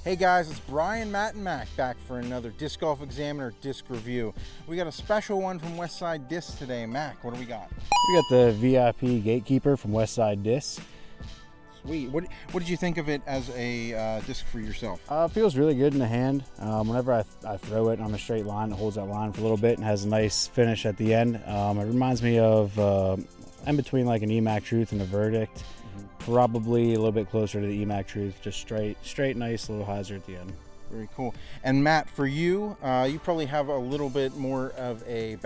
Hey guys, it's Brian, Matt, and Mac back for another Disc Golf Examiner disc review. We got a special one from Westside Discs today. Mac, what do we got? We got the VIP Gatekeeper from Westside Discs. Sweet. What did you think of it as a disc for yourself? It feels really good in the hand. Whenever I throw it on a straight line, it holds that line for a little bit and has a nice finish at the end. It reminds me of in between like an EMAC Truth and a Verdict. Probably a little bit closer to the EMAC Truth, just straight, nice little hyzer at the end. Very cool. And Matt, for you, you probably have a little bit more of a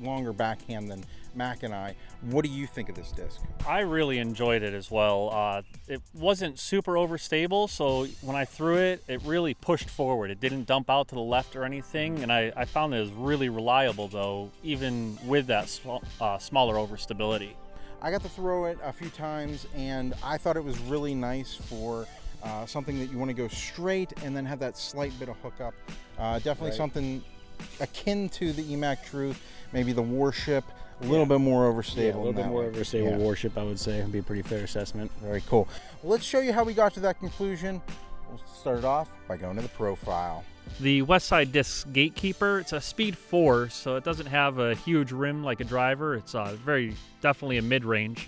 longer backhand than Mac and I. What do you think of this disc? I really enjoyed it as well. It wasn't super overstable, so when I threw it, it really pushed forward. It didn't dump out to the left or anything, and I found it was really reliable though, even with that smaller overstability. I got to throw it a few times, and I thought it was really nice for something that you want to go straight and then have that slight bit of hookup. Definitely right. Something akin to the EMAC Truth, maybe the Warship, a little bit more overstable. Yeah, a little bit more overstable Warship, I would say, would be a pretty fair assessment. Very cool. Well, let's show you how we got to that conclusion. We'll start it off by going to the profile. The Westside Discs Gatekeeper, it's a speed 4, so it doesn't have a huge rim like a driver. It's definitely a mid-range.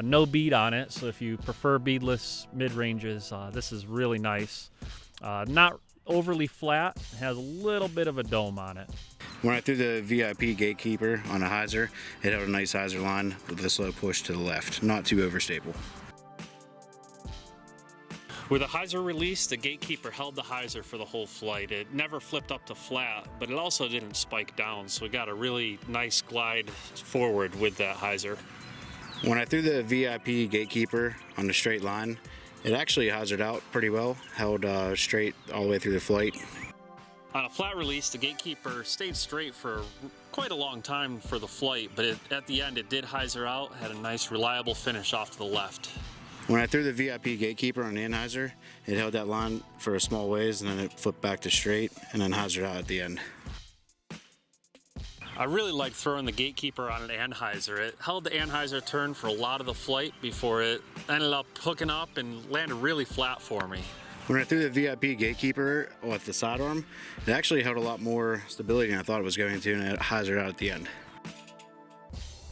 No bead on it, so if you prefer beadless mid-ranges, this is really nice. Not overly flat, it has a little bit of a dome on it. When I threw the VIP Gatekeeper on a hyzer, it had a nice hyzer line with a slow push to the left, not too overstable. With a hyzer release, the Gatekeeper held the hyzer for the whole flight. It never flipped up to flat, but it also didn't spike down, so we got a really nice glide forward with that hyzer. When I threw the VIP Gatekeeper on the straight line, it actually hyzered out pretty well, held straight all the way through the flight. On a flat release, the Gatekeeper stayed straight for quite a long time for the flight, but at the end it did hyzer out, had a nice reliable finish off to the left. When I threw the VIP Gatekeeper on the in hyzer, it held that line for a small ways and then it flipped back to straight and then hyzered out at the end. I really liked throwing the Gatekeeper on an anhyzer. It held the anhyzer turn for a lot of the flight before it ended up hooking up and landed really flat for me. When I threw the VIP Gatekeeper with the sidearm, it actually held a lot more stability than I thought it was going to, and it hyzered out at the end.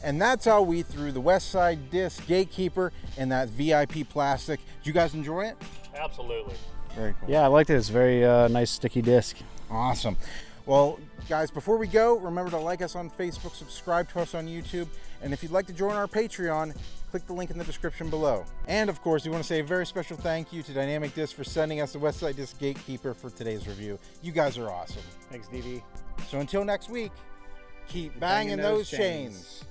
And that's how we threw the Westside Discs Gatekeeper in that VIP plastic. Did you guys enjoy it? Absolutely. Very cool. Yeah, I liked it. It's a very nice sticky disc. Awesome. Well, guys, before we go, remember to like us on Facebook, subscribe to us on YouTube, and if you'd like to join our Patreon, click the link in the description below. And of course, we want to say a very special thank you to Dynamic Disc for sending us the Westside Discs Gatekeeper for today's review. You guys are awesome. Thanks, DV. So until next week, keep banging those chains.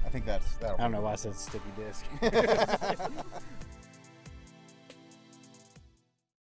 I think that'll I don't know why I said sticky disc.